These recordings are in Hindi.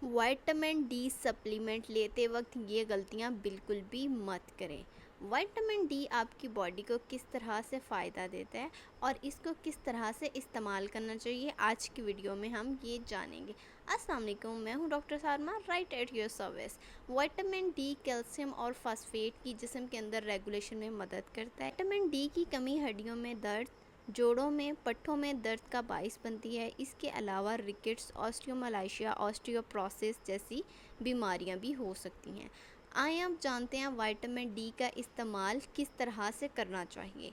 विटामिन डी सप्लीमेंट लेते वक्त ये गलतियां बिल्कुल भी मत करें। विटामिन डी आपकी बॉडी को किस तरह से फ़ायदा देता है और इसको किस तरह से इस्तेमाल करना चाहिए, आज की वीडियो में हम ये जानेंगे। अस्सलाम वालेकुम, मैं हूं doctor Sarma, right at your service. Vitamin D calcium और फास्फेट की जिस्म के अंदर रेगुलेशन में मदद करता है। विटामिन डी की कमी हड्डियों में दर्द, जोड़ों में, पट्टों में दर्द का बाइस बनती है। इसके अलावा रिकेट्स, ऑस्टियोमलाइशिया, ऑस्टियोप्रोसिस जैसी बीमारियां भी हो सकती हैं। आइए अब जानते हैं विटामिन डी का इस्तेमाल किस तरह से करना चाहिए।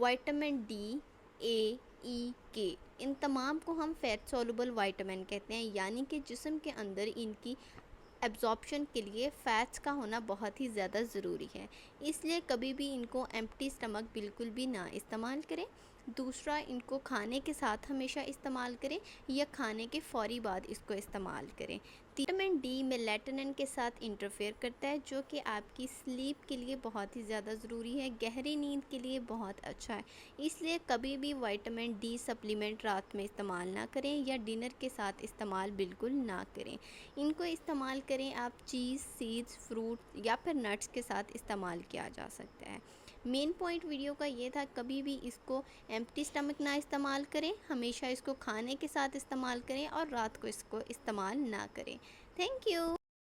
विटामिन डी, ए, ई, के, इन तमाम को हम फैट सोलुबल विटामिन कहते हैं, यानी कि जिस्म के अंदर इनकी एब्जॉर्प्शन के लिए फ़ैट्स का होना बहुत ही ज़्यादा ज़रूरी है। इसलिए कभी भी इनको एम्प्टी स्टमक बिल्कुल भी ना इस्तेमाल करें। दूसरा, इनको खाने के साथ हमेशा इस्तेमाल करें या खाने के फ़ौरी बाद इसको इस्तेमाल करें। विटामिन डी मेलेटोनिन के साथ इंटरफेयर करता है, जो कि आपकी स्लीप के लिए बहुत ही ज़्यादा ज़रूरी है, गहरी नींद के लिए बहुत अच्छा है। इसलिए कभी भी विटामिन डी सप्लीमेंट रात में इस्तेमाल ना करें या डिनर के साथ इस्तेमाल बिल्कुल ना करें। इनको इस्तेमाल करें आप चीज़, सीड्स, फ्रूट या फिर नट्स के साथ इस्तेमाल किया जा सकता है। मेन पॉइंट वीडियो का ये था, कभी भी इसको एम्प्टी स्टमक ना इस्तेमाल करें, हमेशा इसको खाने के साथ इस्तेमाल करें और रात को इसको इस्तेमाल ना करें। Thank you.